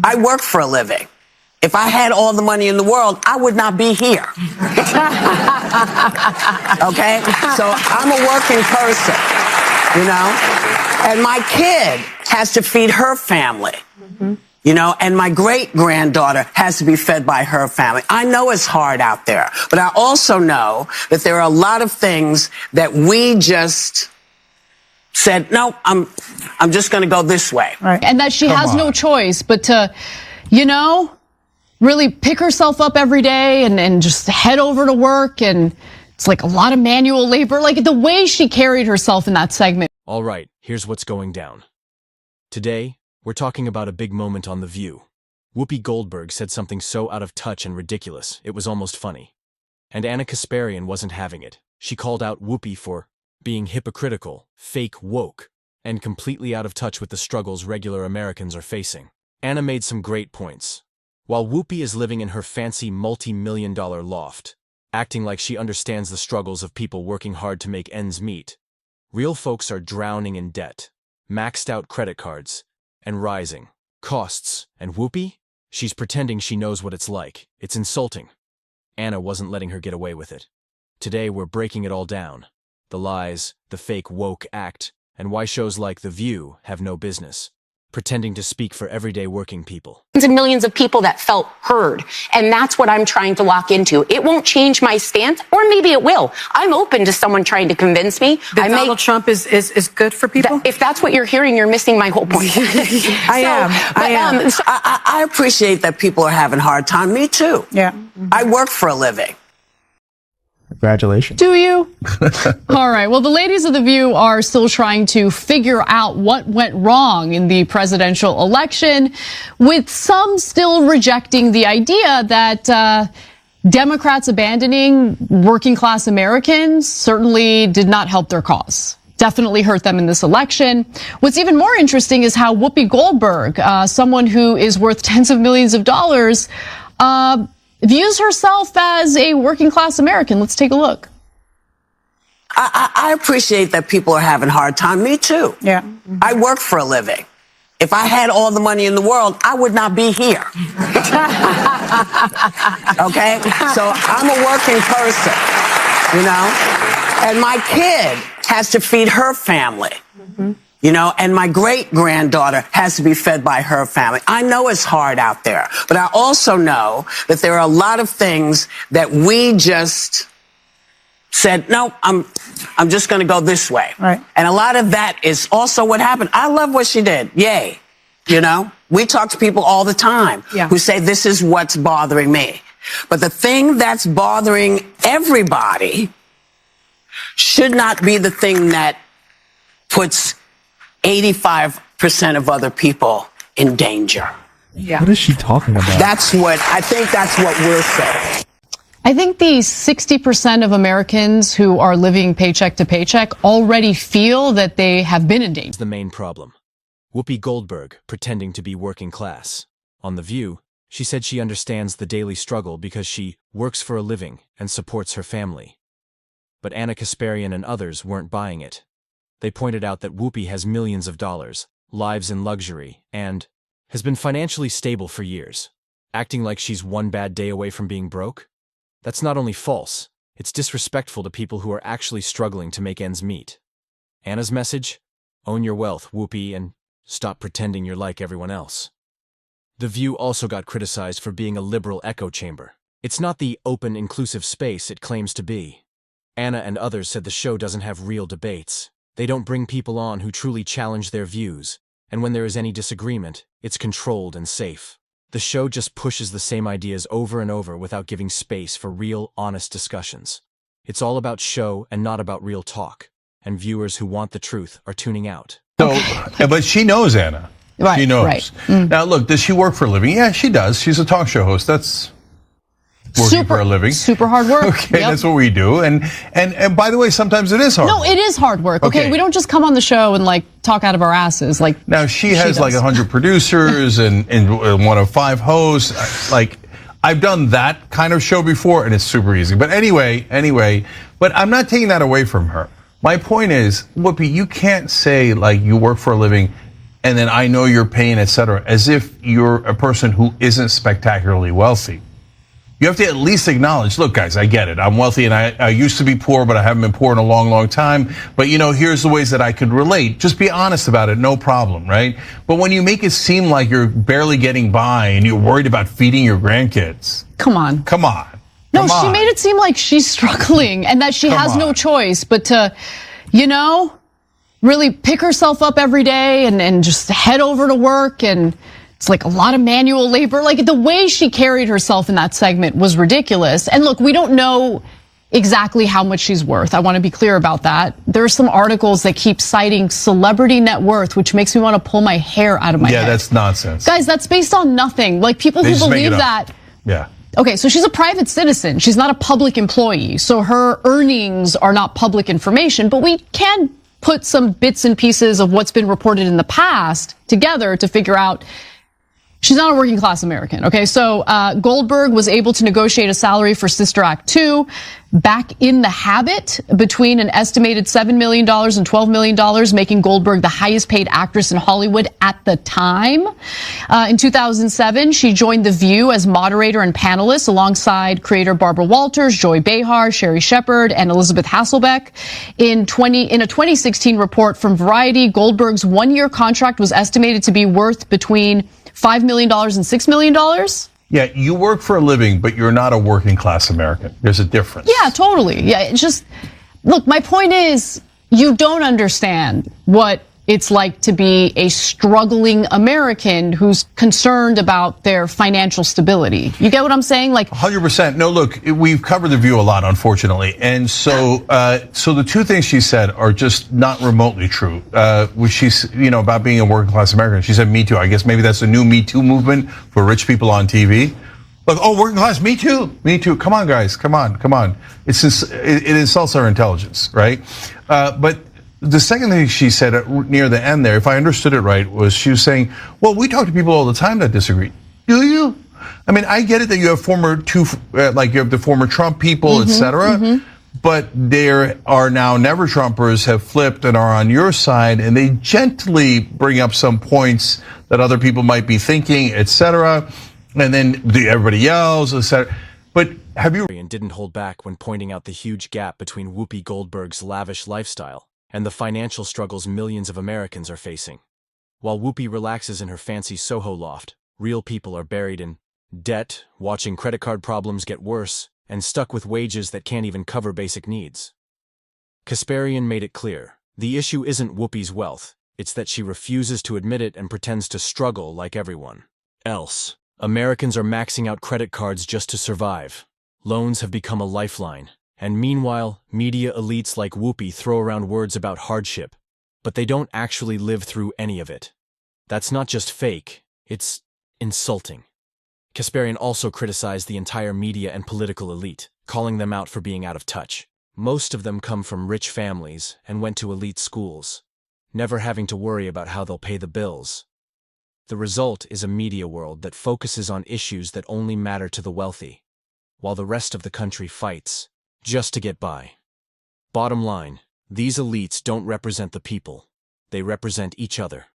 I work for a living. If I had all the money in the world, I would not be here. Okay? So I'm a working person, you know? And my kid has to feed her family. You know, and my great-granddaughter has to be fed by her family. I know it's hard out there, but I also know that there are a lot of things that we just said, no, I'm just going to go this way. Right. And that she has no choice but to, you know, really pick herself up every day and just head over to work. And it's like a lot of manual labor, like the way she carried herself in that segment. All right, here's what's going down. Today, we're talking about a big moment on The View. Whoopi Goldberg said something so out of touch and ridiculous, it was almost funny. And Anna Kasparian wasn't having it. She called out Whoopi for being hypocritical, fake woke, and completely out of touch with the struggles regular Americans are facing. Anna made some great points. While Whoopi is living in her fancy multi-million-dollar loft, acting like she understands the struggles of people working hard to make ends meet, real folks are drowning in debt, maxed-out credit cards, and rising costs. And Whoopi? She's pretending she knows what it's like. It's insulting. Anna wasn't letting her get away with it. Today we're breaking it all down. The lies, the fake woke act, and why shows like The View have no business pretending to speak for everyday working people. And millions of people that felt heard. And that's what I'm trying to lock into. It won't change my stance, or maybe it will. I'm open to someone trying to convince me. That Donald Trump is good for people? If that's what you're hearing, you're missing my whole point. I am. I appreciate that people are having a hard time. Me too. Yeah. I work for a living. Congratulations. Do you? All right. Well, the ladies of The View are still trying to figure out what went wrong in the presidential election, with some still rejecting the idea that Democrats abandoning working class Americans certainly did not help their cause. Definitely hurt them in this election. What's even more interesting is how Whoopi Goldberg, someone who is worth tens of millions of dollars, views herself as a working class American. Let's take a look. I appreciate that people are having a hard time. Me too. Yeah. I work for a living. If I had all the money in the world, I would not be here. Okay? So I'm a working person, you know? And my kid has to feed her family. You know, and my great-granddaughter has to be fed by her family. I know it's hard out there, but I also know that there are a lot of things that we just said, no, I'm just going to go this way. Right. And a lot of that is also what happened. I love what she did. Yay. You know, we talk to people all the time who say, this is what's bothering me. But the thing that's bothering everybody should not be the thing that puts 85% of other people in danger. Yeah. What is she talking about? That's what we're saying. I think the 60% of Americans who are living paycheck to paycheck already feel that they have been in danger. The main problem. Whoopi Goldberg pretending to be working class. On The View, she said she understands the daily struggle because she works for a living and supports her family. But Anna Kasparian and others weren't buying it. They pointed out that Whoopi has millions of dollars, lives in luxury, and has been financially stable for years, acting like she's one bad day away from being broke. That's not only false, it's disrespectful to people who are actually struggling to make ends meet. Anna's message? Own your wealth, Whoopi, and stop pretending you're like everyone else. The View also got criticized for being a liberal echo chamber. It's not the open, inclusive space it claims to be. Anna and others said the show doesn't have real debates. They don't bring people on who truly challenge their views, and when there is any disagreement, it's controlled and safe. The show just pushes the same ideas over and over without giving space for real, honest discussions. It's all about show and not about real talk, and viewers who want the truth are tuning out. So, but she knows Anna. Right, she knows. right. Now, look, does she work for a living? Yeah, she does. She's a talk show host. That's working for a living. Super hard work. Okay, that's what we do. And by the way, sometimes it is hard. No, it is hard work. Okay, we don't just come on the show and like talk out of our asses. Like now, she has like 100 producers and one of 5 hosts. Like I've done that kind of show before, and it's super easy. But anyway, but I'm not taking that away from her. My point is, Whoopi, you can't say like you work for a living and then I know your pain, etc., as if you're a person who isn't spectacularly wealthy. You have to at least acknowledge, look, guys, I get it. I'm wealthy and I used to be poor, but I haven't been poor in a long, long time. But, here's the ways that I could relate. Just be honest about it. No problem, right? But when you make it seem like you're barely getting by and you're worried about feeding your grandkids. Come on. No, she made it seem like she's struggling and that she has no choice but to, really pick herself up every day and just head over to work. And it's like a lot of manual labor. Like the way she carried herself in that segment was ridiculous. And look, we don't know exactly how much she's worth. I want to be clear about that. There are some articles that keep citing celebrity net worth, which makes me want to pull my hair out of my head. Yeah, that's nonsense. Guys, that's based on nothing. Like people who believe that. Yeah. Okay, so she's a private citizen. She's not a public employee. So her earnings are not public information, but we can put some bits and pieces of what's been reported in the past together to figure out she's not a working class American. Okay, so Goldberg was able to negotiate a salary for Sister Act 2 back in the habit between an estimated $7 million and $12 million, making Goldberg the highest paid actress in Hollywood at the time. In 2007, she joined The View as moderator and panelist alongside creator Barbara Walters, Joy Behar, Sherry Shepard, and Elizabeth Hasselbeck. In a 2016 report from Variety, Goldberg's one-year contract was estimated to be worth between $5 million and $6 million. Yeah, you work for a living, but you're not a working class American. There's a difference. Yeah, totally. Yeah, it's just, look, my point is, you don't understand what it's like to be a struggling American who's concerned about their financial stability. You get what I'm saying? Like 100%. No, look, we've covered The View a lot, unfortunately. And so the two things she said are just not remotely true. Which she's, about being a working class American. She said, Me Too. I guess maybe that's the new Me Too movement for rich people on TV. Look, working class, me too. Me too. Come on, guys. Come on. It insults our intelligence, right? But the second thing she said near the end there, if I understood it right, was she was saying, well, we talk to people all the time that disagree. Do you? I mean, I get it that you have you have the former Trump people, etc. But there are now never Trumpers have flipped and are on your side, and they gently bring up some points that other people might be thinking, etc. And then everybody yells, etc. But have you didn't hold back when pointing out the huge gap between Whoopi Goldberg's lavish lifestyle and the financial struggles millions of Americans are facing? While Whoopi relaxes in her fancy Soho loft, real people are buried in debt, watching credit card problems get worse, and stuck with wages that can't even cover basic needs. Kasparian made it clear, the issue isn't Whoopi's wealth, it's that she refuses to admit it and pretends to struggle like everyone else. Americans are maxing out credit cards just to survive. Loans have become a lifeline. And meanwhile, media elites like Whoopi throw around words about hardship, but they don't actually live through any of it. That's not just fake, it's insulting. Kasparian also criticized the entire media and political elite, calling them out for being out of touch. Most of them come from rich families and went to elite schools, never having to worry about how they'll pay the bills. The result is a media world that focuses on issues that only matter to the wealthy, while the rest of the country fights just to get by. Bottom line, these elites don't represent the people. They represent each other.